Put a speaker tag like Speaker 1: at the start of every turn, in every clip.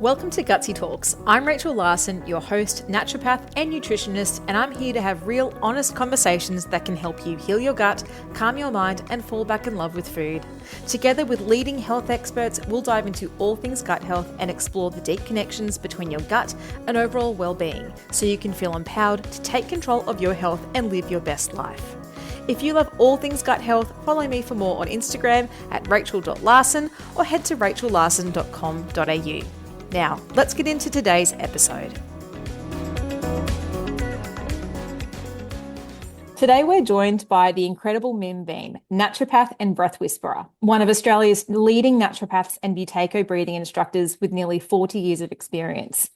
Speaker 1: Welcome to Gutsy Talks. I'm Rachel Larson, your host, naturopath and nutritionist, and I'm here to have real, honest conversations that can help you heal your gut, calm your mind, and fall back in love with food. Together with leading health experts, we'll dive into all things gut health and explore the deep connections between your gut and overall well-being, so you can feel empowered to take control of your health and live your best life. If you love all things gut health, follow me for more on Instagram at rachel.larson or head to rachellarson.com.au. Now, let's get into today's episode. Today we're joined by the incredible Mim Beim, naturopath and breath whisperer, one of Australia's leading naturopaths and Buteyko breathing instructors with nearly 40 years of experience.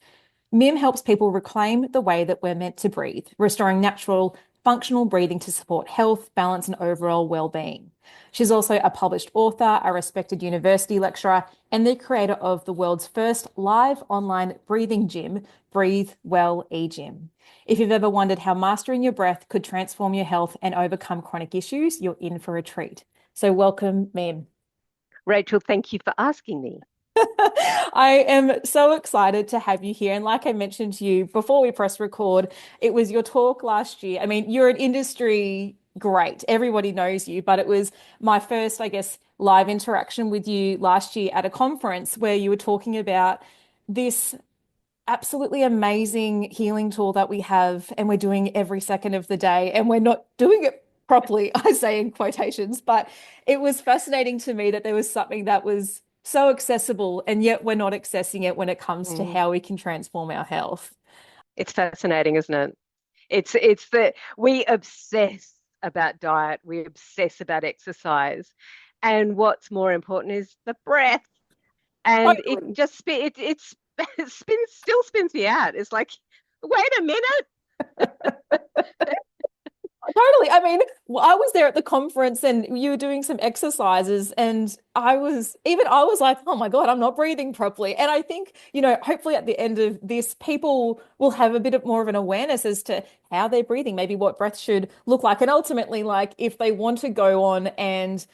Speaker 1: Mim helps people reclaim the way that we're meant to breathe, restoring natural, functional breathing to support health, balance, and overall well-being. She's also a published author, a respected university lecturer, and the creator of the world's first live online breathing gym, BreatheWell eGym. If you've ever wondered how mastering your breath could transform your health and overcome chronic issues, you're in for a treat. So welcome, Mim.
Speaker 2: Rachel, thank you for asking me.
Speaker 1: I am so excited to have you here. And like I mentioned to you before we press record, it was your talk last year. I mean, you're an industry great. Everybody knows you, but it was my first, I guess, live interaction with you last year at a conference where you were talking about this absolutely amazing healing tool that we have and we're doing every second of the day and we're not doing it properly, I say in quotations, but it was fascinating to me that there was something that was so accessible and yet we're not accessing it when it comes to how we can transform our health.
Speaker 2: It's fascinating, isn't it? It's that we obsess about diet, we obsess about exercise, and what's more important is the breath. And
Speaker 1: Totally.
Speaker 2: it just still spins me out. It's like, wait a minute.
Speaker 1: Totally. I mean, I was there at the conference and you were doing some exercises and I was like, oh my God, I'm not breathing properly. And I think, hopefully at the end of this, people will have a bit of more of an awareness as to how they're breathing, maybe what breath should look like. And ultimately, like if they want to go on and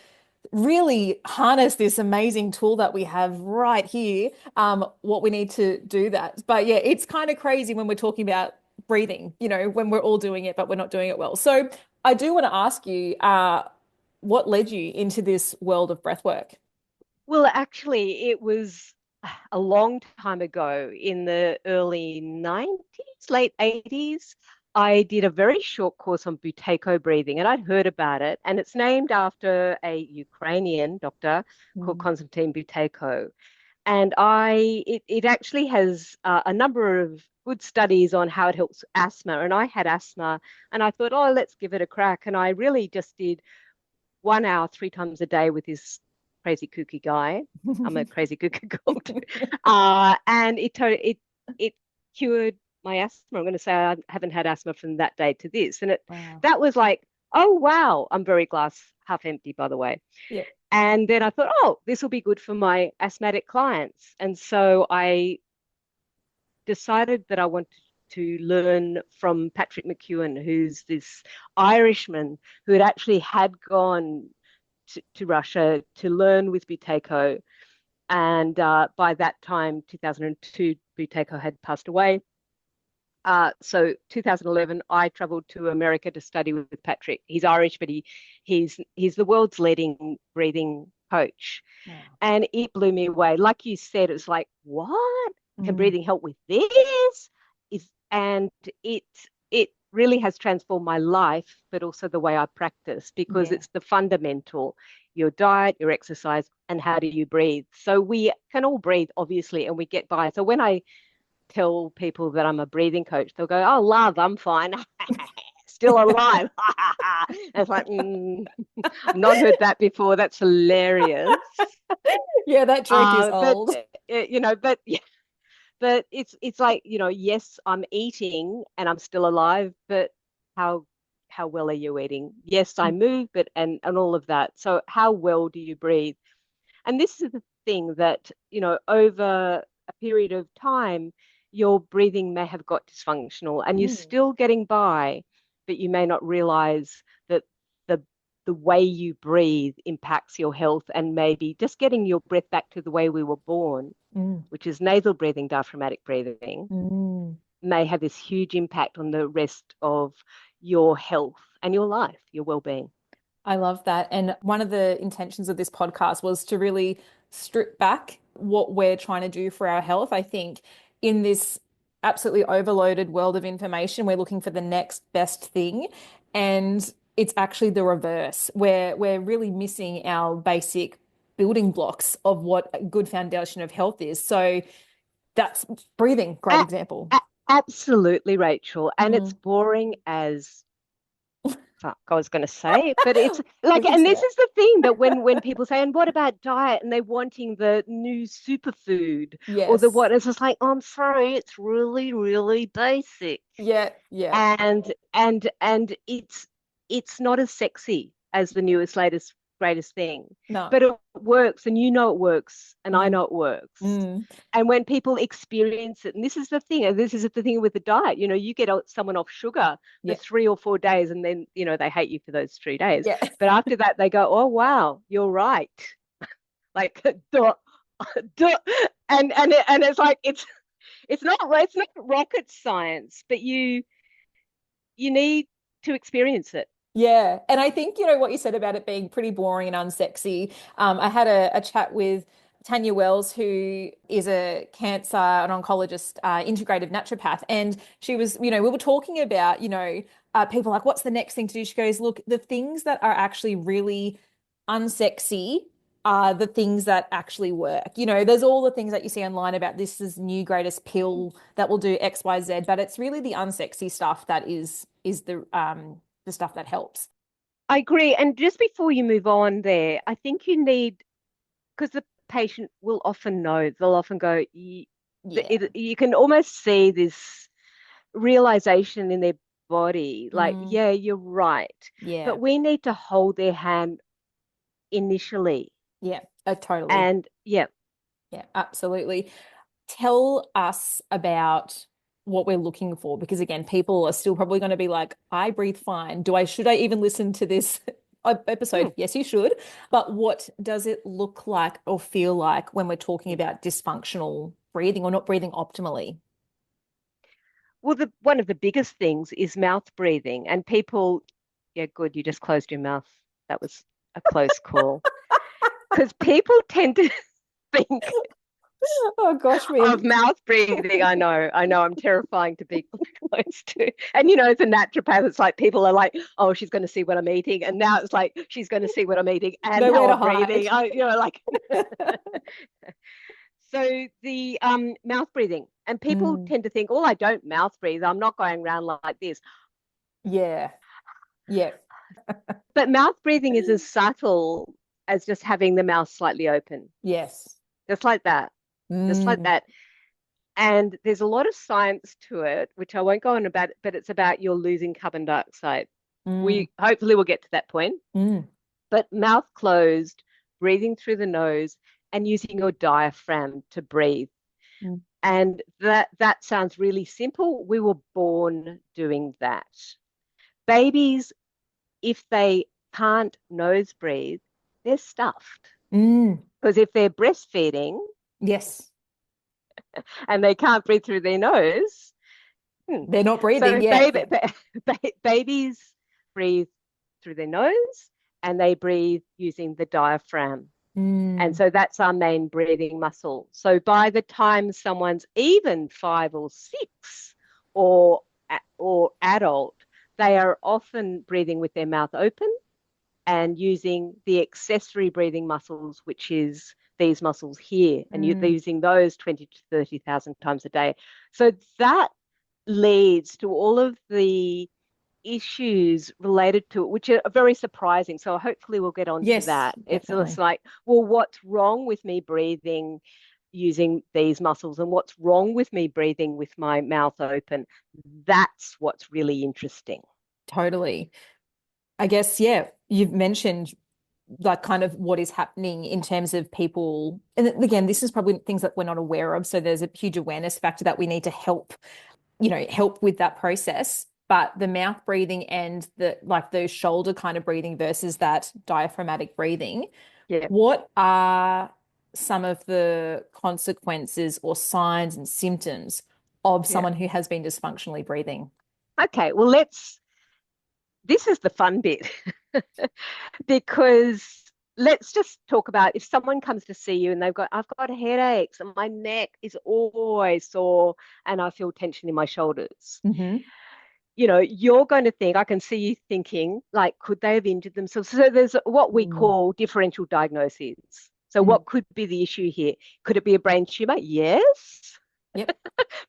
Speaker 1: really harness this amazing tool that we have right here, what we need to do that. But yeah, it's kind of crazy when we're talking about breathing, when we're all doing it, but we're not doing it well. So I do want to ask you, what led you into this world of breath work?
Speaker 2: Well, actually, it was a long time ago in the early 90s, late 80s. I did a very short course on Buteyko breathing, and I'd heard about it. And it's named after a Ukrainian doctor called
Speaker 1: Mm.
Speaker 2: Konstantin Buteyko. And it actually has a number of good studies on how it helps asthma. And I had asthma, and I thought, oh, let's give it a crack. And I really just did 1 hour, 3 times a day with this crazy kooky guy. I'm a crazy kooky girl too. And it cured my asthma. I'm going to say I haven't had asthma from that day to this. And
Speaker 1: Wow.
Speaker 2: that was like, oh wow, I'm very glass half empty, by the way.
Speaker 1: Yeah.
Speaker 2: And then I thought, oh, this will be good for my asthmatic clients. And so I decided that I wanted to learn from Patrick McEwen, who's this Irishman who had gone to Russia to learn with Buteyko. And by that time, 2002, Buteyko had passed away. So 2011, I traveled to America to study with Patrick. He's Irish, but he's the world's leading breathing coach.
Speaker 1: Wow.
Speaker 2: And it blew me away. Like you said, it was like, what? Can
Speaker 1: Mm.
Speaker 2: breathing help with this? And it really has transformed my life, but also the way I practice, because
Speaker 1: Yeah.
Speaker 2: it's the fundamental, your diet, your exercise, and how do you breathe. So we can all breathe, obviously, and we get by. So when I tell people that I'm a breathing coach, they'll go, oh, love, I'm fine. Still alive. And it's like, I've not heard that before. That's hilarious.
Speaker 1: Yeah, that joke is
Speaker 2: But
Speaker 1: old.
Speaker 2: but yeah, but it's like, yes, I'm eating and I'm still alive, but how how well are you eating? Yes, I move, but and all of that. So how well do you breathe? And this is the thing that, over a period of time, your breathing may have got dysfunctional and you're
Speaker 1: Mm.
Speaker 2: still getting by, but you may not realize that the the way you breathe impacts your health, and maybe just getting your breath back to the way we were born,
Speaker 1: Mm.
Speaker 2: which is nasal breathing, diaphragmatic breathing,
Speaker 1: Mm.
Speaker 2: may have this huge impact on the rest of your health and your life, your well-being.
Speaker 1: I love that. And one of the intentions of this podcast was to really strip back what we're trying to do for our health. I think in this absolutely overloaded world of information, we're looking for the next best thing. And it's actually the reverse, where we're really missing our basic building blocks of what a good foundation of health is. So that's breathing, great
Speaker 2: A
Speaker 1: example.
Speaker 2: Absolutely, Rachel. And it's
Speaker 1: Mm.
Speaker 2: boring as fuck, I was going to say, but it's
Speaker 1: We
Speaker 2: like,
Speaker 1: can
Speaker 2: and
Speaker 1: say
Speaker 2: this
Speaker 1: it.
Speaker 2: is the thing that when people say, and what about diet? And they're wanting the new superfood or the
Speaker 1: Yes.
Speaker 2: what, it's just like, oh, I'm sorry, it's really, really basic.
Speaker 1: Yeah. Yeah.
Speaker 2: And it's not as sexy as the newest, latest, greatest thing,
Speaker 1: No.
Speaker 2: but it works, and you know it works, and I
Speaker 1: Mm.
Speaker 2: know it works.
Speaker 1: Mm.
Speaker 2: And when people experience it, and this is the thing, and this is the thing with the diet, you get someone off sugar for
Speaker 1: Yeah.
Speaker 2: 3 or 4 days, and then they hate you for those 3 days.
Speaker 1: Yeah.
Speaker 2: But after that, they go, "Oh wow, you're right." Like, duh, duh. And it's like it's not rocket science, but you need to experience it.
Speaker 1: Yeah. And I think, what you said about it being pretty boring and unsexy. I had a chat with Tanya Wells, who is a cancer and oncologist, integrative naturopath. And she was, we were talking about, people like, what's the next thing to do? She goes, look, the things that are actually really unsexy are the things that actually work. There's all the things that you see online about this is new greatest pill that will do X, Y, Z, but it's really the unsexy stuff that is the stuff that helps.
Speaker 2: I agree. And just before you move on there, I think you need, because the patient will often know, they'll often go,
Speaker 1: Yeah.
Speaker 2: you can almost see this realization in their body, like,
Speaker 1: Mm,
Speaker 2: yeah, you're right.
Speaker 1: yeah.
Speaker 2: But we need to hold their hand initially.
Speaker 1: Yeah. Totally.
Speaker 2: And yeah,
Speaker 1: Yeah, absolutely. Tell us about what we're looking for, because again, people are still probably going to be like, I breathe fine. Should I even listen to this
Speaker 2: hmm.
Speaker 1: episode? Yes, you should. But what does it look like or feel like when we're talking about dysfunctional breathing or not breathing optimally?
Speaker 2: Well, one of the biggest things is mouth breathing. And people, yeah, good, you just closed your mouth. That was a close call. Because people tend to think
Speaker 1: Oh gosh, Mim.
Speaker 2: of mouth breathing. I know, I'm terrifying to be close to. And as a naturopath, it's like people are like, oh, she's going to see what I'm eating. And now it's like, she's going to see what I'm eating and
Speaker 1: Nowhere
Speaker 2: how
Speaker 1: to
Speaker 2: I'm
Speaker 1: hide.
Speaker 2: breathing. Like, so the mouth breathing. And people
Speaker 1: Mm,
Speaker 2: tend to think, oh, I don't mouth breathe. I'm not going around like this.
Speaker 1: yeah. Yeah.
Speaker 2: But mouth breathing is as subtle as just having the mouth slightly open,
Speaker 1: Yes.
Speaker 2: just like that, just like
Speaker 1: Mm,
Speaker 2: that. And there's a lot of science to it, which I won't go on about, but it's about you're losing carbon dioxide.
Speaker 1: mm,
Speaker 2: We hopefully will get to that point.
Speaker 1: mm,
Speaker 2: But mouth closed, breathing through the nose, and using your diaphragm to breathe.
Speaker 1: mm.
Speaker 2: And that sounds really simple. We were born doing that. Babies, if they can't nose breathe, they're stuffed.
Speaker 1: Mm.
Speaker 2: Because if they're breastfeeding
Speaker 1: Yes.
Speaker 2: and they can't breathe through their nose,
Speaker 1: They're not breathing.
Speaker 2: so
Speaker 1: Yeah.
Speaker 2: babies breathe through their nose and they breathe using the diaphragm. And
Speaker 1: Mm,
Speaker 2: so that's our main breathing muscle. So by the time someone's even 5 or 6 or adult, they are often breathing with their mouth open and using the accessory breathing muscles, which is these muscles here, and you're
Speaker 1: mm.
Speaker 2: using those 20 to 30,000 times a day. So that leads to all of the issues related to it, which are very surprising. So hopefully we'll get on to
Speaker 1: Yes,
Speaker 2: that. It's just
Speaker 1: definitely.
Speaker 2: like, well, what's wrong with me breathing using these muscles, and what's wrong with me breathing with my mouth open? That's what's really interesting.
Speaker 1: Totally. I guess, yeah, you've mentioned like kind of what is happening in terms of people. And again, this is probably things that we're not aware of. So there's a huge awareness factor that we need to help with that process. but the mouth breathing and the like those shoulder kind of breathing versus that diaphragmatic breathing,
Speaker 2: Yeah,
Speaker 1: what are some of the consequences or signs and symptoms of
Speaker 2: yeah.
Speaker 1: someone who has been dysfunctionally breathing?
Speaker 2: Okay, well, this is the fun bit because let's just talk about if someone comes to see you and I've got headaches and my neck is always sore and I feel tension in my shoulders.
Speaker 1: Hmm.
Speaker 2: You're going to think, I can see you thinking, like, could they have injured themselves? So there's what we
Speaker 1: Mm.
Speaker 2: call differential diagnoses. So
Speaker 1: Mm.
Speaker 2: what could be the issue here? Could it be a brain tumor? Yes.
Speaker 1: Yep.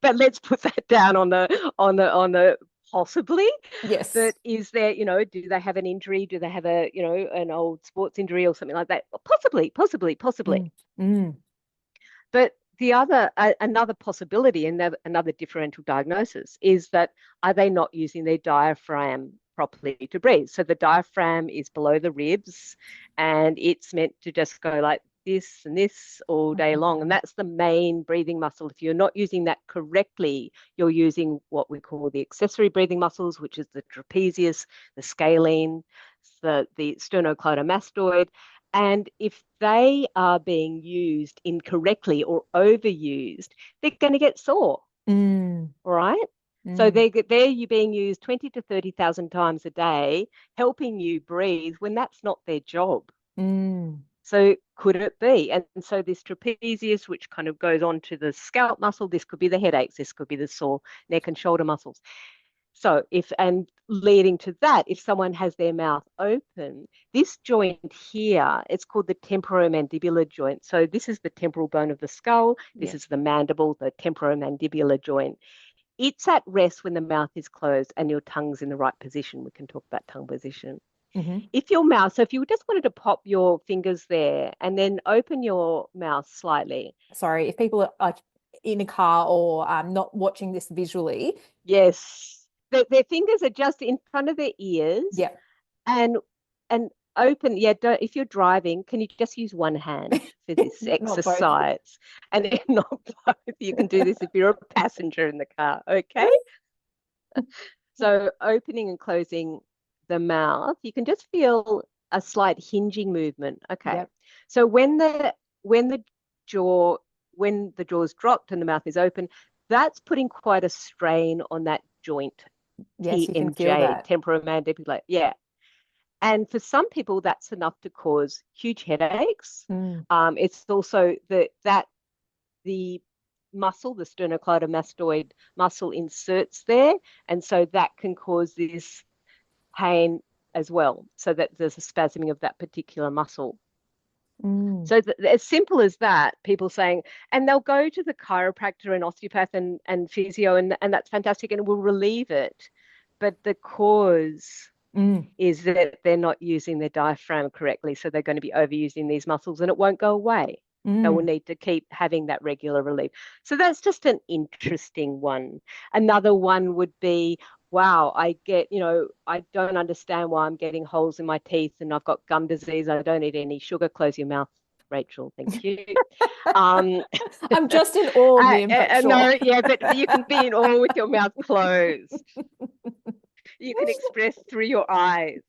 Speaker 2: But let's put that down on the possibly.
Speaker 1: Yes.
Speaker 2: But is there, do they have an injury? Do they have an old sports injury or something like that? Possibly, possibly, possibly.
Speaker 1: Mm. Mm.
Speaker 2: But another possibility and another differential diagnosis is that are they not using their diaphragm properly to breathe? So the diaphragm is below the ribs and it's meant to just go like this and this all day long. And
Speaker 1: Mm.
Speaker 2: that's the main breathing muscle. If you're not using that correctly, you're using what we call the accessory breathing muscles, which is the trapezius, the scalene, the sternocleidomastoid. And if they are being used incorrectly or overused, they're going to get sore.
Speaker 1: Mm.
Speaker 2: All right. So
Speaker 1: Mm.
Speaker 2: they're you being used 20 to 30,000 times a day, helping you breathe when that's not their job.
Speaker 1: Mm.
Speaker 2: So could it be? And so this trapezius, which kind of goes on to the scalp muscle, this could be the headaches, this could be the sore neck and shoulder muscles. So and leading to that, if someone has their mouth open, this joint here, it's called the temporomandibular joint. So this is the temporal bone of the skull. This
Speaker 1: Yeah.
Speaker 2: is the mandible, the temporomandibular joint. It's at rest when the mouth is closed and your tongue's in the right position. We can talk about tongue position.
Speaker 1: Hmm.
Speaker 2: If your mouth, so if you just wanted to pop your fingers there and then open your mouth slightly.
Speaker 1: Sorry, if people are like in a car or not watching this visually.
Speaker 2: Yes. Their fingers are just in front of their ears
Speaker 1: Yeah.
Speaker 2: and and open. Yeah, if you're driving, can you just use one hand for this
Speaker 1: Not both.
Speaker 2: exercise? And if not both, you can do this if you're a passenger in the car. Okay. So opening and closing the mouth, you can just feel a slight hinging movement. Okay.
Speaker 1: Yep.
Speaker 2: So when the jaw when the jaw is dropped and the mouth is open, that's putting quite a strain on that joint,
Speaker 1: Yes, you can feel
Speaker 2: TMJ,
Speaker 1: that.
Speaker 2: temporomandibular. Yeah. And for some people, that's enough to cause huge headaches.
Speaker 1: Mm.
Speaker 2: It's also the muscle, the sternocleidomastoid muscle inserts there. And so that can cause this pain as well. So that there's a spasming of that particular muscle.
Speaker 1: Mm.
Speaker 2: So as simple as that, people saying, and they'll go to the chiropractor and osteopath and physio, and that's fantastic and it will relieve it. But the cause
Speaker 1: Mm.
Speaker 2: is that they're not using their diaphragm correctly. So they're going to be overusing these muscles and it won't go away. They will
Speaker 1: Mm.
Speaker 2: need to keep having that regular relief. So that's just an interesting one. Another one would be, wow, I don't understand why I'm getting holes in my teeth and I've got gum disease. I don't eat any sugar. Close your mouth, Rachel. Thank you. Um,
Speaker 1: I'm just in awe, Mim, but sure.
Speaker 2: no, yeah, but you can be in awe with your mouth closed. You can express through your eyes.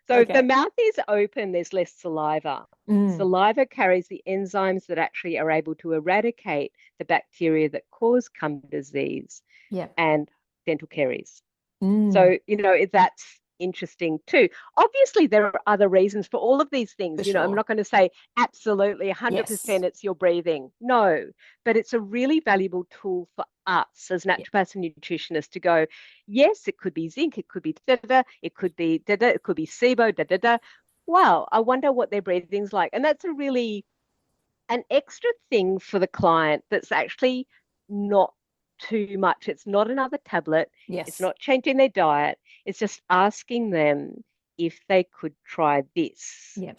Speaker 2: So if the
Speaker 1: Okay.
Speaker 2: mouth is open, there's less saliva.
Speaker 1: Mm.
Speaker 2: Saliva carries the enzymes that actually are able to eradicate the bacteria that cause gum disease
Speaker 1: Yeah.
Speaker 2: and dental caries.
Speaker 1: Mm.
Speaker 2: So, that's interesting too. Obviously, there are other reasons for all of these
Speaker 1: For
Speaker 2: things. I'm
Speaker 1: sure.
Speaker 2: not going to say absolutely
Speaker 1: Yes.
Speaker 2: 100% it's your breathing. No, but it's a really valuable tool for us as
Speaker 1: Yeah.
Speaker 2: naturopaths and nutritionists to go, yes, it could be zinc, it could be da da, it could be da da, it could be SIBO, da da da. Wow, I wonder what their breathing's like. And that's an extra thing for the client that's actually not too much. It's not another tablet. It's
Speaker 1: Yes.
Speaker 2: not changing their diet. It's just asking them if they could try this.
Speaker 1: Yeah.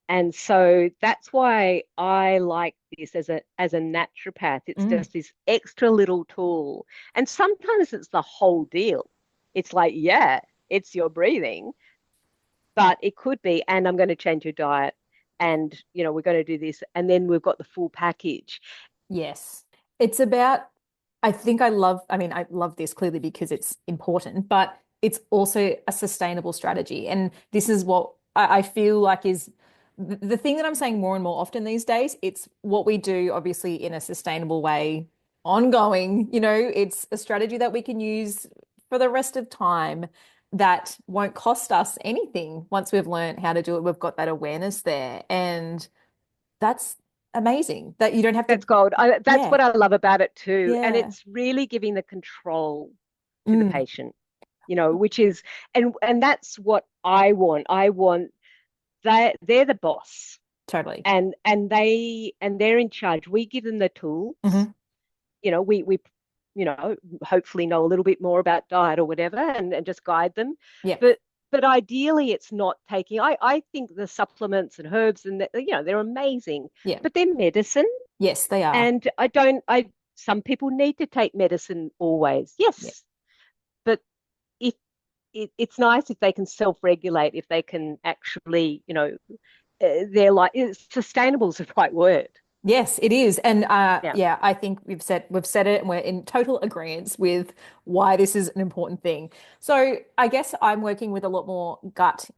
Speaker 2: And so that's why I like this as a naturopath. It's
Speaker 1: Mm.
Speaker 2: just this extra little tool. And sometimes it's the whole deal. It's like, yeah, it's your breathing, but it could be, and I'm going to change your diet. And, we're going to do this. And then we've got the full package.
Speaker 1: Yes. It's about I think I mean, I love this clearly because it's important, but it's also a sustainable strategy. And this is what I feel like is the thing that I'm saying more and more often these days. It's what we do, obviously, in a sustainable way, ongoing. It's a strategy that we can use for the rest of time that won't cost us anything once we've learned how to do it. We've got that awareness there. And that's amazing that you don't have to,
Speaker 2: That's gold. That's
Speaker 1: yeah,
Speaker 2: what I love about it too. And
Speaker 1: yeah.
Speaker 2: it's really giving the control to the
Speaker 1: Mm,
Speaker 2: patient, which is, and that's what I want. I want they're the boss,
Speaker 1: totally.
Speaker 2: and they're in charge. We give them the tools.
Speaker 1: Hmm.
Speaker 2: We hopefully know a little bit more about diet or whatever, and just guide them.
Speaker 1: Yeah.
Speaker 2: But ideally, it's not taking. I think the supplements and herbs and they're amazing,
Speaker 1: Yeah.
Speaker 2: but they're medicine,
Speaker 1: Yes, they are.
Speaker 2: and I don't. I Some people need to take medicine always.
Speaker 1: Yeah.
Speaker 2: Yes, but if it's nice if they can self-regulate, if they can actually, they're like sustainable is the right word.
Speaker 1: Yes, it is. And
Speaker 2: Yeah.
Speaker 1: yeah, I think we've said it and we're in total agreement with why this is an important thing. So I guess I'm working with a lot more gut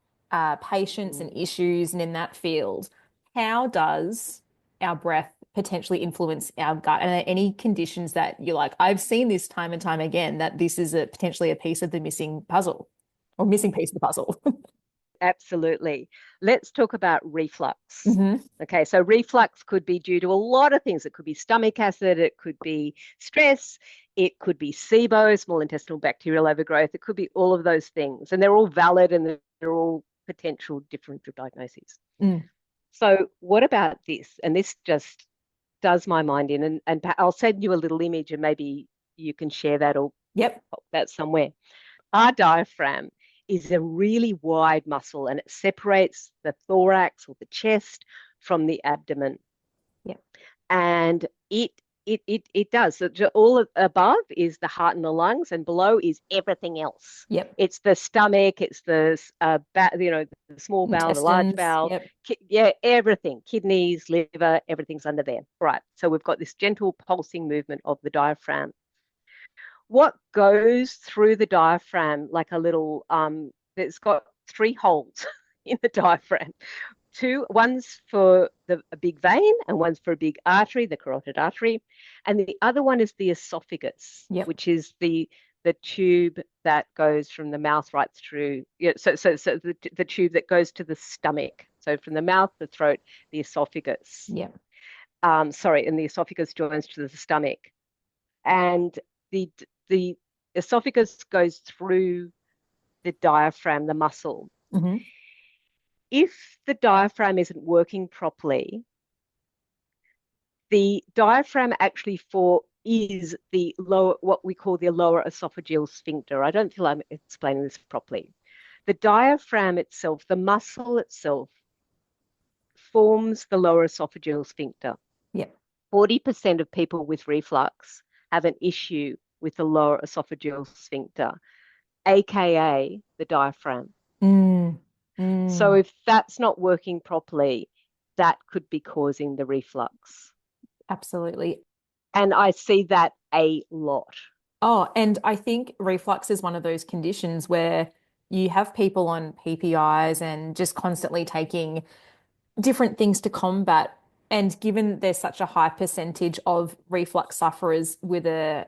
Speaker 1: patients and
Speaker 2: Mm.
Speaker 1: issues and in that field. How does our breath potentially influence our gut? And are there any conditions that you're like, I've seen this time and time again, that this is potentially a piece of the missing puzzle or missing piece of the puzzle?
Speaker 2: Absolutely. Let's talk about reflux.
Speaker 1: Hmm.
Speaker 2: Okay, so reflux could be due to a lot of things. It could be stomach acid, it could be stress, it could be SIBO, small intestinal bacterial overgrowth, it could be all of those things. And they're all valid and they're all potential differential diagnoses.
Speaker 1: Mm.
Speaker 2: So, what about this? And this just does my mind in. And I'll send you a little image and maybe you can share that or
Speaker 1: Yep.
Speaker 2: pop that somewhere. Our diaphragm is a really wide muscle and it separates the thorax or the chest from the abdomen.
Speaker 1: Yep.
Speaker 2: And it does. So all above is the heart and the lungs, and below is everything else.
Speaker 1: Yep.
Speaker 2: It's the stomach, it's the the small bowel, the large
Speaker 1: Intestines.
Speaker 2: bowel,
Speaker 1: Yep.
Speaker 2: yeah, everything, kidneys, liver, everything's under there. Right. So we've got this gentle pulsing movement of the diaphragm. What goes through the diaphragm like a little it's got three holes in the diaphragm. One's for a big vein and one's for a big artery, the carotid artery, and the other one is the esophagus,
Speaker 1: Yep.
Speaker 2: which is the tube that goes from the mouth right through. Yeah, so the tube that goes to the stomach. So from the mouth, the throat, the esophagus.
Speaker 1: Yep.
Speaker 2: Sorry, and the esophagus joins to the stomach, and the esophagus goes through the diaphragm, the muscle.
Speaker 1: Hmm.
Speaker 2: If the diaphragm isn't working properly, the diaphragm actually is the lower, what we call the lower esophageal sphincter. I don't feel I'm explaining this properly. The diaphragm itself, the muscle itself, forms the lower esophageal sphincter.
Speaker 1: Yep.
Speaker 2: 40% of people with reflux have an issue with the lower esophageal sphincter, aka the diaphragm.
Speaker 1: Mm.
Speaker 2: So
Speaker 1: Mm.
Speaker 2: if that's not working properly, that could be causing the reflux.
Speaker 1: Absolutely.
Speaker 2: And I see that a lot.
Speaker 1: Oh, and I think reflux is one of those conditions where you have people on PPIs and just constantly taking different things to combat. And given there's such a high percentage of reflux sufferers with a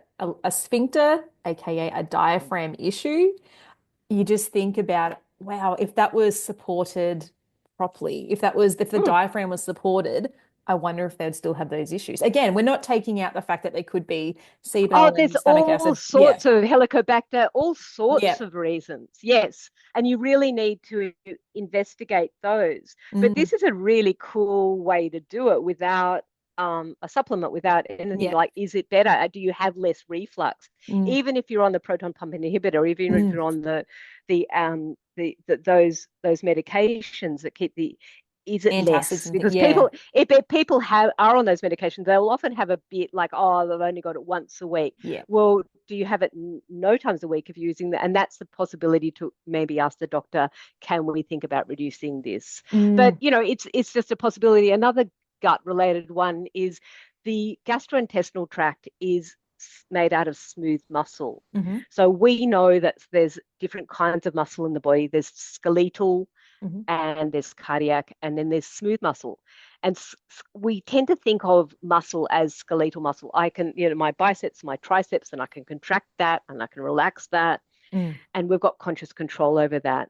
Speaker 1: sphincter, aka a diaphragm issue, you just think about, wow, if that was supported properly, if the
Speaker 2: Mm.
Speaker 1: diaphragm was supported, I wonder if they'd still have those issues. Again, we're not taking out the fact that they could be
Speaker 2: Oh,
Speaker 1: sebum
Speaker 2: there's
Speaker 1: and stomach
Speaker 2: all
Speaker 1: acid. Yeah.
Speaker 2: sorts of Helicobacter, all sorts
Speaker 1: Yeah.
Speaker 2: of reasons. Yes. And you really need to investigate those. But
Speaker 1: Mm,
Speaker 2: this is a really cool way to do it without a supplement, without anything.
Speaker 1: yeah.
Speaker 2: Like, is it better? Do you have less reflux?
Speaker 1: Mm,
Speaker 2: Even if you're on the proton pump inhibitor, even if
Speaker 1: mm.
Speaker 2: you're on those medications that keep the is it
Speaker 1: Antacids
Speaker 2: less?
Speaker 1: and
Speaker 2: Because
Speaker 1: yeah.
Speaker 2: if people are on those medications, they'll often have a bit like, oh, they've only got it once a week.
Speaker 1: Yeah.
Speaker 2: Well, do you have it no times a week if you're using that? And that's the possibility to maybe ask the doctor, can we think about reducing this? But
Speaker 1: Mm,
Speaker 2: it's just a possibility. Another gut related one is the gastrointestinal tract is made out of smooth muscle.
Speaker 1: Mm-hmm.
Speaker 2: So we know that there's different kinds of muscle in the body. There's skeletal,
Speaker 1: Mm-hmm.
Speaker 2: and there's cardiac, and then there's smooth muscle. And we tend to think of muscle as skeletal muscle. I can, my biceps, my triceps, and I can contract that and I can relax that.
Speaker 1: Mm.
Speaker 2: And we've got conscious control over that.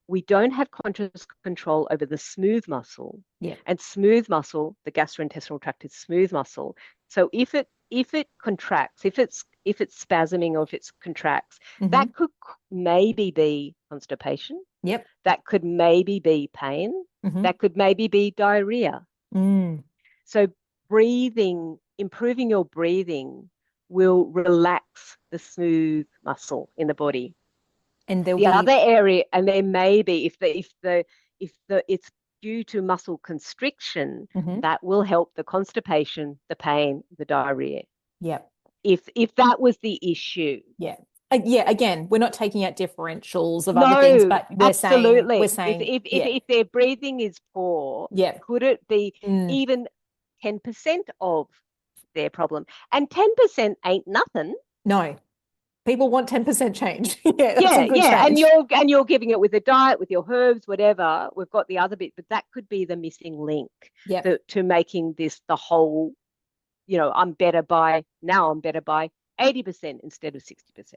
Speaker 2: We don't have conscious control over the smooth muscle.
Speaker 1: Yeah.
Speaker 2: And smooth muscle, the gastrointestinal tract is smooth muscle. So if it contracts, if it's spasming or if it contracts,
Speaker 1: Mm-hmm.
Speaker 2: that could maybe be constipation.
Speaker 1: Yep.
Speaker 2: That could maybe be pain.
Speaker 1: Mm-hmm.
Speaker 2: That could maybe be diarrhea.
Speaker 1: Mm.
Speaker 2: So breathing, improving your breathing will relax the smooth muscle in the body.
Speaker 1: And there'll
Speaker 2: The
Speaker 1: be
Speaker 2: other area, and there may be, if it's due to muscle constriction,
Speaker 1: mm-hmm.
Speaker 2: that will help the constipation, the pain, the diarrhea.
Speaker 1: Yep.
Speaker 2: If that was the issue.
Speaker 1: Yeah. Yeah, again, we're not taking out differentials of other things,
Speaker 2: No,
Speaker 1: but we're
Speaker 2: absolutely.
Speaker 1: saying, yeah,
Speaker 2: If their breathing is poor,
Speaker 1: yeah.
Speaker 2: could it be
Speaker 1: Mm.
Speaker 2: even 10% of their problem? And 10% ain't nothing.
Speaker 1: No, people want 10% change. Yeah, that's a good
Speaker 2: And
Speaker 1: change.
Speaker 2: you're giving it with a diet, with your herbs, whatever. We've got the other bit, but that could be the missing link
Speaker 1: Yep.
Speaker 2: to making this the whole, I'm better by 80% instead of 60%.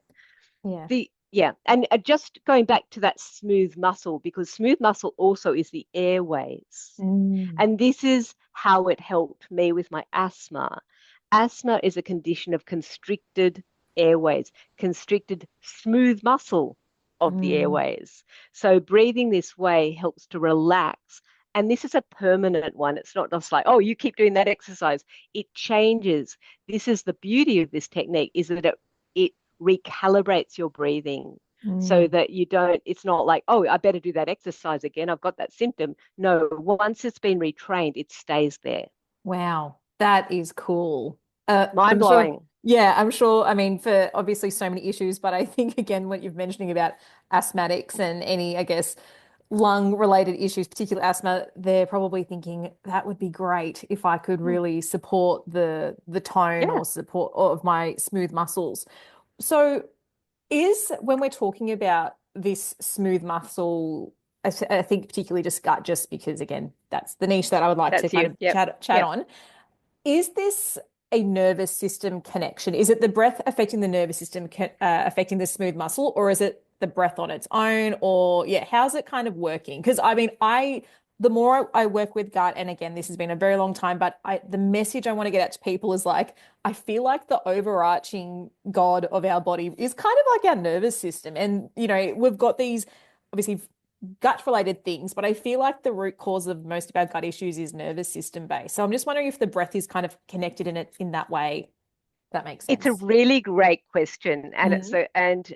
Speaker 1: Yeah.
Speaker 2: And just going back to that smooth muscle, because smooth muscle also is the airways.
Speaker 1: Mm.
Speaker 2: And this is how it helped me with my asthma. Asthma is a condition of constricted airways, constricted smooth muscle of the airways. So breathing this way helps to relax. And this is a permanent one. It's not just like, oh, you keep doing that exercise. It changes. This is the beauty of this technique, is that it recalibrates your breathing so that it's not like, oh, I better do that exercise again. I've got that symptom. No, once it's been retrained, it stays there.
Speaker 1: Wow, that is cool.
Speaker 2: Mind
Speaker 1: I'm sure,
Speaker 2: blowing.
Speaker 1: yeah, I'm sure. I mean, for obviously so many issues, but I think again, what you're mentioning about asthmatics and any, I guess, lung related issues, particularly asthma, they're probably thinking that would be great if I could really support the tone
Speaker 2: Yeah,
Speaker 1: or support of my smooth muscles. So is when we're talking about this smooth muscle, I think particularly just gut, just because again, that's the niche that I would like to
Speaker 2: that's
Speaker 1: kind
Speaker 2: you.
Speaker 1: of
Speaker 2: Yep.
Speaker 1: chat on. Is this a nervous system connection? Is it the breath affecting the nervous system, affecting the smooth muscle, or is it the breath on its own? Or yeah, how's it kind of working? Because I mean, the more I work with gut, and again, this has been a very long time, but the message I want to get out to people is like, I feel like the overarching God of our body is kind of like our nervous system. And, we've got these obviously gut related things, but I feel like the root cause of most of our gut issues is nervous system based. So I'm just wondering if the breath is kind of connected in that way. If that makes
Speaker 2: It's a
Speaker 1: sense.
Speaker 2: really great question. And it's
Speaker 1: Mm-hmm.
Speaker 2: so,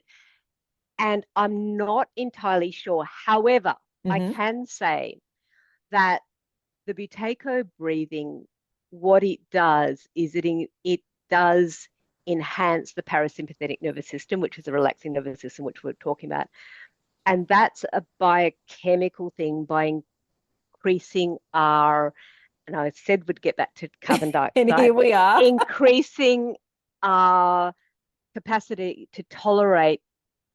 Speaker 2: and I'm not entirely sure. However, I
Speaker 1: Mm-hmm.
Speaker 2: can say that the Buteyko breathing, what it does is it does enhance the parasympathetic nervous system, which is a relaxing nervous system, which we're talking about. And that's a biochemical thing by increasing and I said we'd get back to carbon
Speaker 1: And here
Speaker 2: dioxide,
Speaker 1: we are.
Speaker 2: increasing our capacity to tolerate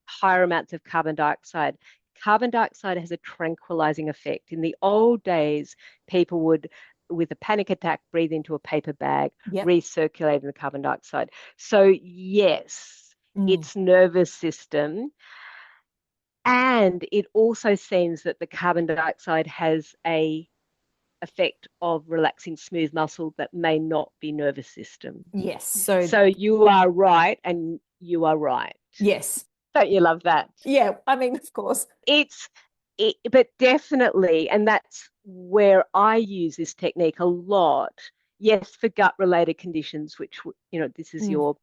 Speaker 2: higher amounts of carbon dioxide. Carbon dioxide has a tranquilizing effect. In the old days, people would, with a panic attack, breathe into a paper bag,
Speaker 1: Yep.
Speaker 2: recirculating the carbon dioxide. So, yes,
Speaker 1: Mm.
Speaker 2: it's nervous system. And it also seems that the carbon dioxide has a effect of relaxing smooth muscle that may not be nervous system.
Speaker 1: Yes. So
Speaker 2: So you are right, and you are right.
Speaker 1: yes.
Speaker 2: Don't you love that?
Speaker 1: Yeah. I mean, of course.
Speaker 2: But definitely, and that's where I use this technique a lot. Yes, for gut related conditions, which, this is
Speaker 1: Mm.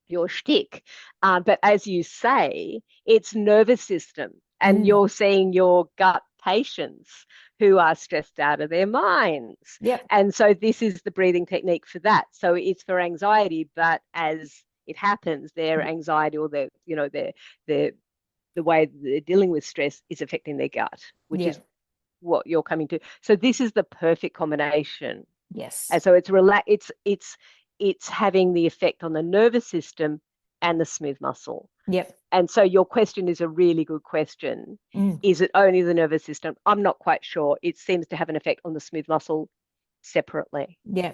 Speaker 2: your shtick. But as you say, it's nervous system, and
Speaker 1: Mm.
Speaker 2: you're seeing your gut patients who are stressed out of their minds.
Speaker 1: Yep.
Speaker 2: And so this is the breathing technique for that. So it's for anxiety, but as it happens, their anxiety or their the way they're dealing with stress is affecting their gut, which is
Speaker 1: Yep.
Speaker 2: what you're coming to. So this is the perfect combination.
Speaker 1: Yes.
Speaker 2: And so it's it's having the effect on the nervous system and the smooth muscle.
Speaker 1: Yep.
Speaker 2: And so your question is a really good question.
Speaker 1: Mm.
Speaker 2: Is it only the nervous system? I'm not quite sure. It seems to have an effect on the smooth muscle separately.
Speaker 1: Yeah.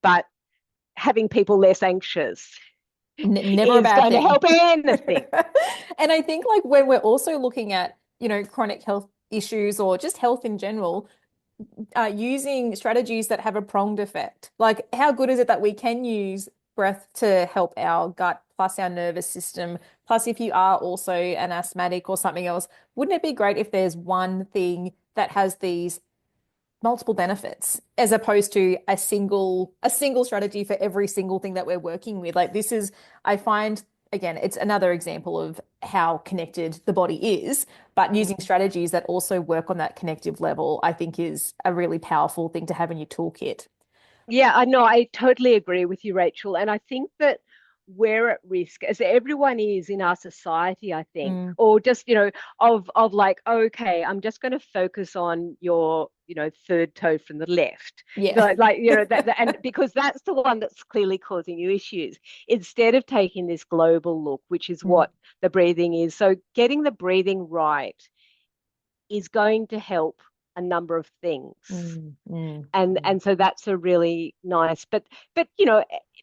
Speaker 2: But having people less anxious
Speaker 1: Never a
Speaker 2: is
Speaker 1: bad
Speaker 2: going to
Speaker 1: thing.
Speaker 2: help anything.
Speaker 1: And I think like when we're also looking at, chronic health issues or just health in general, using strategies that have a pronged effect. Like, how good is it that we can use breath to help our gut, plus our nervous system, plus if you are also an asthmatic or something else, wouldn't it be great if there's one thing that has these multiple benefits as opposed to a single strategy for every single thing that we're working with? Like this is, I find, again, it's another example of how connected the body is, but using strategies that also work on that connective level, I think is a really powerful thing to have in your toolkit.
Speaker 2: Yeah, I know. I totally agree with you, Rachel. And I think that we're at risk, as everyone is in our society, I think,
Speaker 1: Mm,
Speaker 2: or just, of like, okay, I'm just going to focus on your, third toe from the left.
Speaker 1: yeah.
Speaker 2: And because that's the one that's clearly causing you issues, instead of taking this global look, which is
Speaker 1: Mm,
Speaker 2: what the breathing is. So getting the breathing right is going to help a number of things. And so that's a really nice, but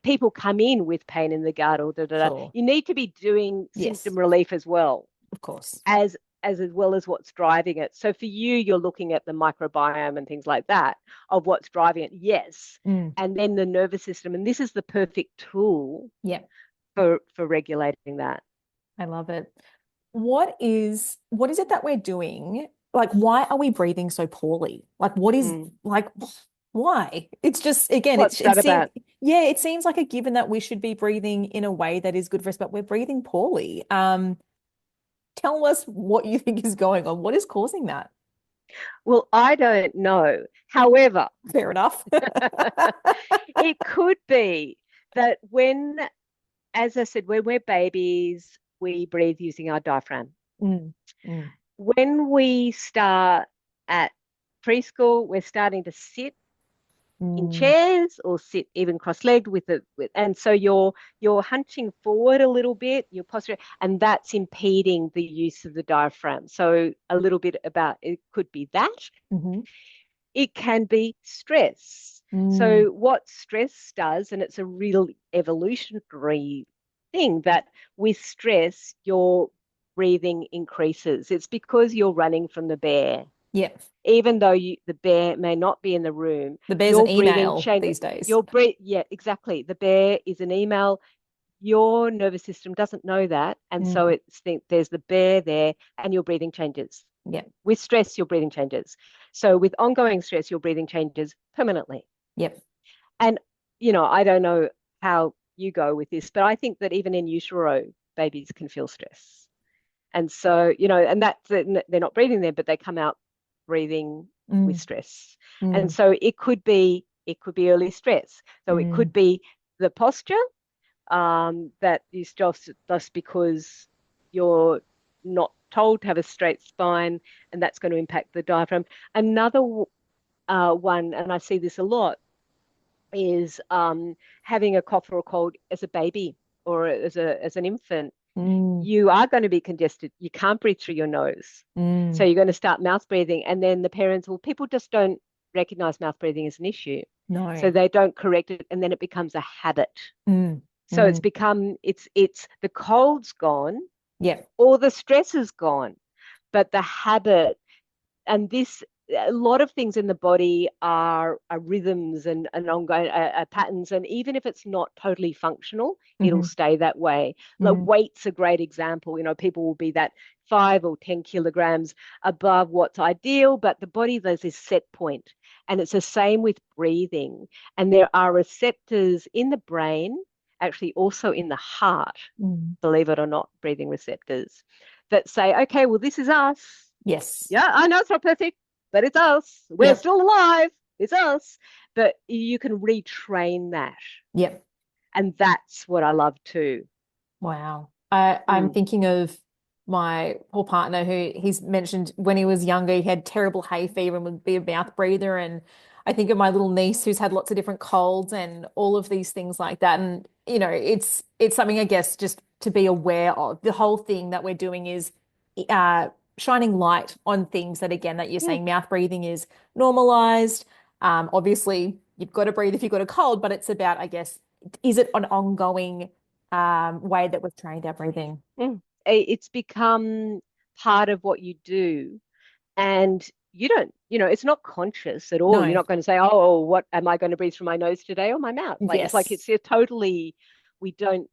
Speaker 2: people come in with pain in the gut or da, da, da.
Speaker 1: sure.
Speaker 2: You need to be doing
Speaker 1: Yes,
Speaker 2: symptom relief as well
Speaker 1: of course.
Speaker 2: as as well as what's driving it. So for you, you're looking at the microbiome and things like that of what's driving it, yes,
Speaker 1: Mm,
Speaker 2: and then the nervous system, and this is the perfect tool
Speaker 1: yeah,
Speaker 2: for regulating that.
Speaker 1: I love it. What is it that we're doing? Like, why are we breathing so poorly? Like, what is
Speaker 2: Mm.
Speaker 1: like why? It's just again,
Speaker 2: What's that about?
Speaker 1: it seems like a given that we should be breathing in a way that is good for us, but we're breathing poorly. Tell us what you think is going on. What is causing that?
Speaker 2: Well, I don't know. However,
Speaker 1: Fair enough.
Speaker 2: it could be that as I said, when we're babies, we breathe using our diaphragm.
Speaker 1: Mm, mm,
Speaker 2: When we start at preschool, we're starting to sit in
Speaker 1: mm,
Speaker 2: chairs or sit even cross-legged and so you're hunching forward a little bit, your posture, and that's impeding the use of the diaphragm. So a little bit about it could be that.
Speaker 1: mhm,
Speaker 2: It can be stress.
Speaker 1: mm,
Speaker 2: So, what stress does, and it's a real evolutionary thing, that with stress, your breathing increases. It's because you're running from the bear.
Speaker 1: yeah.
Speaker 2: Even though the bear may not be in the room,
Speaker 1: The bear's an
Speaker 2: your breathing
Speaker 1: email
Speaker 2: change,
Speaker 1: these days.
Speaker 2: yeah, exactly. The bear is an email. Your nervous system doesn't know that. And so
Speaker 1: Mm,
Speaker 2: there's the bear there, and your breathing changes.
Speaker 1: yeah.
Speaker 2: With stress, your breathing changes. So with ongoing stress, your breathing changes permanently.
Speaker 1: Yep.
Speaker 2: And, I don't know how you go with this, but I think that even in utero, babies can feel stress. And so, and that's, they're not breathing there, but they come out breathing with
Speaker 1: Mm,
Speaker 2: stress. And
Speaker 1: mm,
Speaker 2: so it could be early stress. So it
Speaker 1: mm,
Speaker 2: could be the posture, that is just because you're not told to have a straight spine, and that's going to impact the diaphragm. Another one, and I see this a lot, is having a cough or a cold as a baby or as an infant.
Speaker 1: mm,
Speaker 2: You are going to be congested. You can't breathe through your nose. So
Speaker 1: mm.
Speaker 2: you're going to start mouth breathing. And then the parents, well, people just don't recognize mouth breathing as an issue. So
Speaker 1: No.
Speaker 2: they don't correct it. And then it becomes a habit.
Speaker 1: Mm,
Speaker 2: So
Speaker 1: mm.
Speaker 2: it's the cold's gone
Speaker 1: Yep.
Speaker 2: or the stress is gone, but the habit, and this, a lot of things in the body are rhythms and ongoing patterns. And even if it's not totally functional, it'll
Speaker 1: Hmm.
Speaker 2: stay that way. Like
Speaker 1: Mm,
Speaker 2: weight's a great example. People will be that 5 or 10 kilograms above what's ideal, but the body, there's this set point. And it's the same with breathing. And there are receptors in the brain, actually also in the heart,
Speaker 1: mm.
Speaker 2: believe it or not, breathing receptors that say, okay, well, this is us.
Speaker 1: Yes.
Speaker 2: Yeah, I know it's not perfect, but it's us. We're
Speaker 1: Yep.
Speaker 2: still alive. It's us. But you can retrain that.
Speaker 1: Yep.
Speaker 2: And that's what I love too.
Speaker 1: Wow. I'm
Speaker 2: Mm,
Speaker 1: thinking of my poor partner who he's mentioned when he was younger, he had terrible hay fever and would be a mouth breather. And I think of my little niece who's had lots of different colds and all of these things like that. And, it's something, I guess, just to be aware of. The whole thing that we're doing is uh, shining light on things that, again, that you're
Speaker 2: Yeah.
Speaker 1: saying mouth breathing is normalized. Obviously, you've got to breathe if you've got a cold, but it's about, I guess, is it an ongoing way that we've trained our breathing?
Speaker 2: Mm. It's become part of what you do. And you don't, it's not conscious at all. You're
Speaker 1: No.
Speaker 2: not going to say, oh, what am I going to breathe through my nose today or my mouth? Like it's like
Speaker 1: Yes.
Speaker 2: it's totally, we don't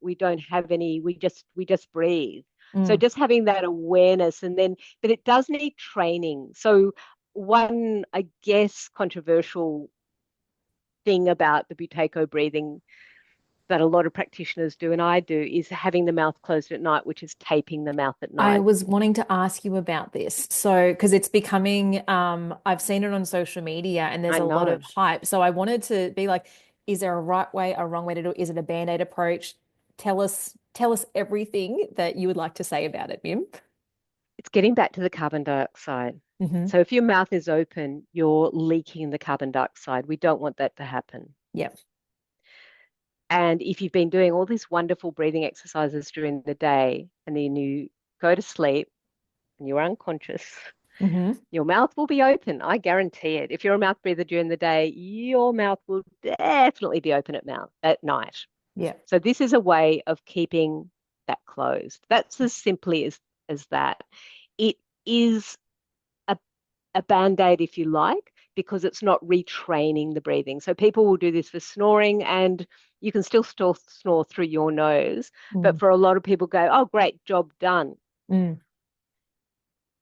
Speaker 2: have any, we just breathe. So
Speaker 1: Mm.
Speaker 2: just having that awareness and then, but it does need training. So one, I guess, controversial thing about the Buteyko breathing that a lot of practitioners do and I do is having the mouth closed at night, which is taping the mouth at
Speaker 1: I
Speaker 2: night.
Speaker 1: was wanting to ask you about this. So, because it's becoming, I've seen it on social media and there's
Speaker 2: I
Speaker 1: a lot of
Speaker 2: know.
Speaker 1: hype. So I wanted to be like, is there a right way, a wrong way to do it? Is it a band-aid approach? Tell us everything that you would like to say about it, Mim.
Speaker 2: It's getting back to the carbon dioxide.
Speaker 1: Hmm.
Speaker 2: So if your mouth is open, you're leaking the carbon dioxide. We don't want that to happen.
Speaker 1: Yep.
Speaker 2: And if you've been doing all these wonderful breathing exercises during the day and then you go to sleep and you're unconscious,
Speaker 1: Hmm.
Speaker 2: your mouth will be open. I guarantee it. If you're a mouth breather during the day, your mouth will definitely be open at night.
Speaker 1: Yep.
Speaker 2: So this is a way of keeping that closed. That's as simply as that. It is a, a band-aid, if you like, because it's not retraining the breathing. So people will do this for snoring and you can still snore through your nose. But
Speaker 1: Mm.
Speaker 2: for a lot of people go, oh, great, job done.
Speaker 1: Mm.